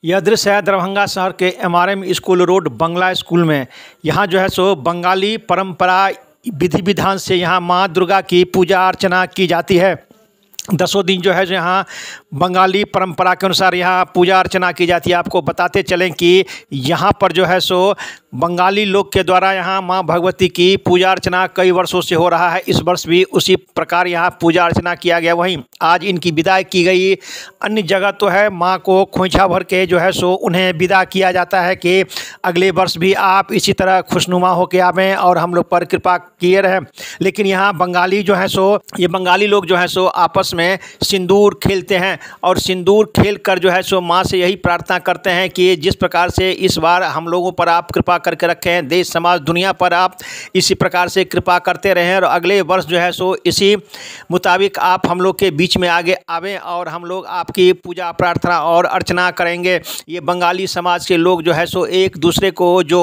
यह दृश्य है दरभंगा शहर के एमआरएम स्कूल रोड बंगला स्कूल में। यहाँ जो है सो बंगाली परंपरा विधि विधान से यहाँ माँ दुर्गा की पूजा अर्चना की जाती है। 10 दिन जो है यहाँ बंगाली परंपरा के अनुसार यहाँ पूजा अर्चना की जाती है। आपको बताते चलें कि यहाँ पर जो है सो बंगाली लोग के द्वारा यहाँ माँ भगवती की पूजा अर्चना कई वर्षों से हो रहा है। इस वर्ष भी उसी प्रकार यहाँ पूजा अर्चना किया गया। वहीं आज इनकी विदाई की गई। अन्य जगह तो है माँ को खोइछा भर के जो है सो उन्हें विदा किया जाता है कि अगले वर्ष भी आप इसी तरह खुशनुमा होकर आवें और हम लोग पर कृपा किए रहें। लेकिन यहाँ बंगाली जो है सो ये बंगाली लोग जो है सो आपस में सिंदूर खेलते हैं और सिंदूर खेल कर जो है सो माँ से यही प्रार्थना करते हैं कि जिस प्रकार से इस बार हम लोगों पर आप कृपा करके रखें, देश समाज दुनिया पर आप इसी प्रकार से कृपा करते रहें और अगले वर्ष जो है सो इसी मुताबिक आप हम लोग के बीच में आगे आवें और हम लोग आपकी पूजा प्रार्थना और अर्चना करेंगे। ये बंगाली समाज के लोग जो है सो एक दूसरे को जो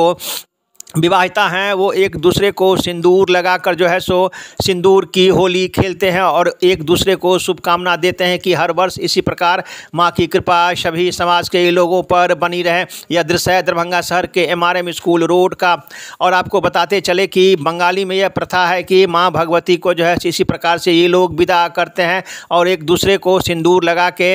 विवाहिता हैं वो एक दूसरे को सिंदूर लगाकर जो है सो सिंदूर की होली खेलते हैं और एक दूसरे को शुभकामना देते हैं कि हर वर्ष इसी प्रकार माँ की कृपा सभी समाज के लोगों पर बनी रहे। यह दृश्य है दरभंगा शहर के एमआरएम स्कूल रोड का। और आपको बताते चले कि बंगाली में यह प्रथा है कि माँ भगवती को जो है इसी प्रकार से ये लोग विदा करते हैं और एक दूसरे को सिंदूर लगा के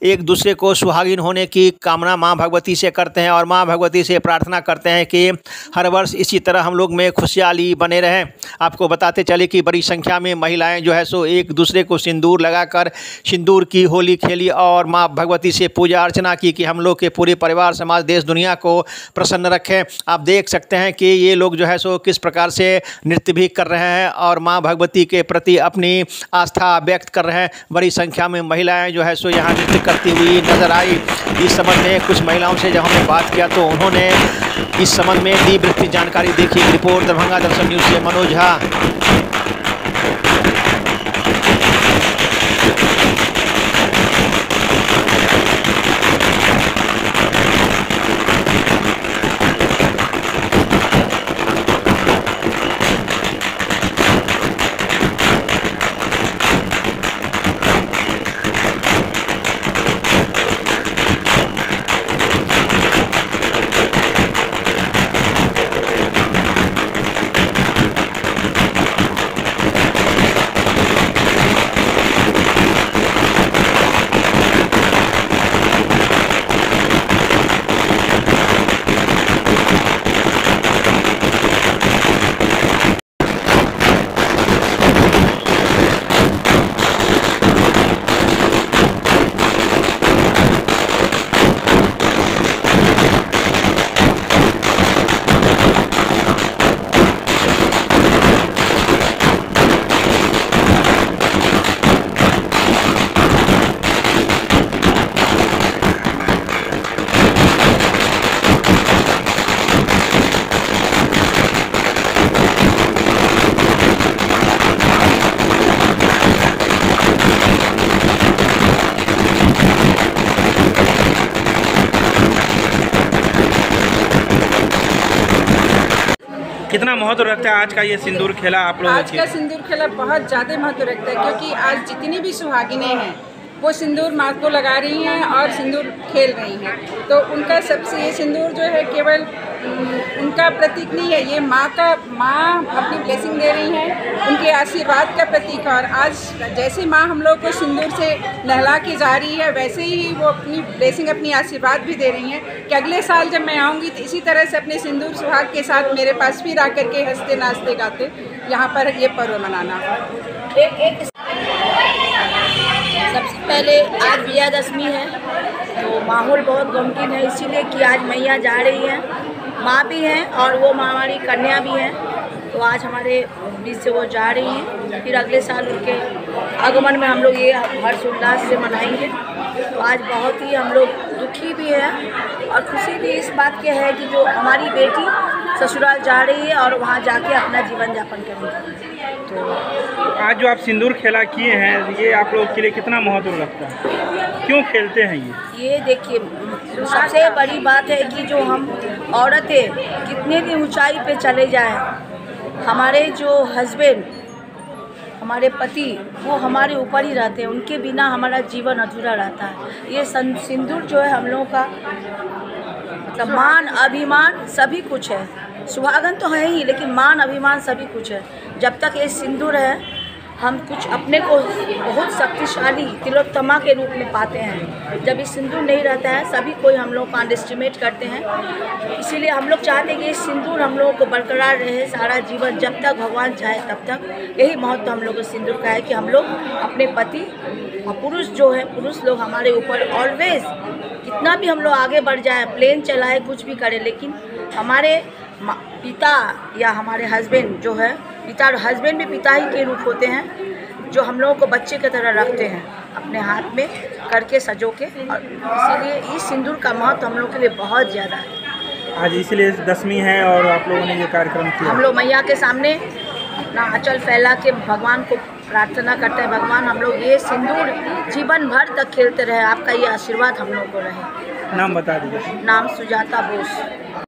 एक दूसरे को सुहागिन होने की कामना माँ भगवती से करते हैं और माँ भगवती से प्रार्थना करते हैं कि हर वर्ष इसी तरह हम लोग में खुशहाली बने रहें। आपको बताते चले कि बड़ी संख्या में महिलाएं जो है सो एक दूसरे को सिंदूर लगाकर सिंदूर की होली खेली और माँ भगवती से पूजा अर्चना की कि हम लोग के पूरे परिवार समाज देश दुनिया को प्रसन्न रखें। आप देख सकते हैं कि ये लोग जो है सो किस प्रकार से नृत्य भी कर रहे हैं और माँ भगवती के प्रति अपनी आस्था व्यक्त कर रहे हैं। बड़ी संख्या में महिलाएं जो है सो यहाँ नृत्य करती हुई नजर आई। इस संबंध में कुछ महिलाओं से जब हमने बात किया तो उन्होंने इस संबंध में दी विस्तृत जानकारी। देखिए रिपोर्ट दरभंगा दर्शन न्यूज से मनोज झा। कितना महत्व रखता है आज का ये सिंदूर खेला आप लोग? आज का सिंदूर खेला बहुत ज़्यादा महत्व रखता है क्योंकि आज जितनी भी सुहागिनें हैं वो सिंदूर माँ को लगा रही हैं और सिंदूर खेल रही हैं। तो उनका सबसे ये सिंदूर जो है केवल उनका प्रतीक नहीं है, ये माँ अपनी ब्लेसिंग दे रही हैं, उनके आशीर्वाद का प्रतीक है। और आज जैसे माँ हम लोग को सिंदूर से नहला के जा रही है वैसे ही वो अपनी ब्लेसिंग अपनी आशीर्वाद भी दे रही हैं कि अगले साल जब मैं आऊँगी तो इसी तरह से अपने सिंदूर सुहाग के साथ मेरे पास फिर आकर के हंसते नाचते गाते यहाँ पर ये पर्व मनाना। सबसे पहले आज विजयादशमी है तो माहौल बहुत गमगीन है, इसीलिए कि आज मैया जा रही हैं, माँ भी हैं और वो माँ हमारी कन्या भी हैं। तो आज हमारे बीच से वो जा रही हैं, फिर अगले साल उनके आगमन में हम लोग ये हर्षोल्लास से मनाएंगे। तो आज बहुत ही हम लोग दुखी भी हैं और खुशी भी इस बात की है कि जो हमारी बेटी ससुराल जा रही है और वहाँ जाके अपना जीवन यापन करेंगे। तो आज जो आप सिंदूर खेला किए हैं ये आप लोग के लिए कितना महत्व रखता है, क्यों खेलते हैं ये देखिए सबसे बड़ी बात है कि जो हम औरतें कितने भी ऊंचाई पे चले जाएं, हमारे जो हस्बैंड हमारे पति वो हमारे ऊपर ही रहते हैं, उनके बिना हमारा जीवन अधूरा रहता है। ये सिंदूर जो है हम लोगों का मतलब मान अभिमान सभी कुछ है। सुहागन तो है ही, लेकिन मान अभिमान सभी कुछ है। जब तक ये सिंदूर है हम कुछ अपने को बहुत शक्तिशाली तिलोत्तमा के रूप में पाते हैं। जब ये सिंदूर नहीं रहता है सभी कोई हम लोग को अंडरएस्टिमेट करते हैं। इसीलिए हम लोग चाहते हैं कि ये सिंदूर हम लोगों को बरकरार रहे सारा जीवन, जब तक भगवान चाहे तब तक। यही महत्व हम लोग को सिंदूर का है कि हम लोग अपने पति और पुरुष जो है, पुरुष लोग हमारे ऊपर ऑलवेज कितना भी हम लोग आगे बढ़ जाए, प्लेन चलाए, कुछ भी करें, लेकिन हमारे पिता या हमारे हस्बैंड जो है, पिता और हस्बैंड भी पिता ही के रूप होते हैं, जो हम लोगों को बच्चे की तरह रखते हैं अपने हाथ में करके सजो के। और इसीलिए इस सिंदूर का महत्व हम लोग के लिए बहुत ज़्यादा है। आज इसलिए 10वीं है और आप लोगों ने ये कार्यक्रम किया। हम लोग मैया के सामने अपना आंचल फैला के भगवान को प्रार्थना करते हैं, भगवान हम लोग ये सिंदूर जीवन भर तक खेलते रहे, आपका ये आशीर्वाद हम लोग को रहे। नाम बता दीजिए। नाम सुजाता बोस।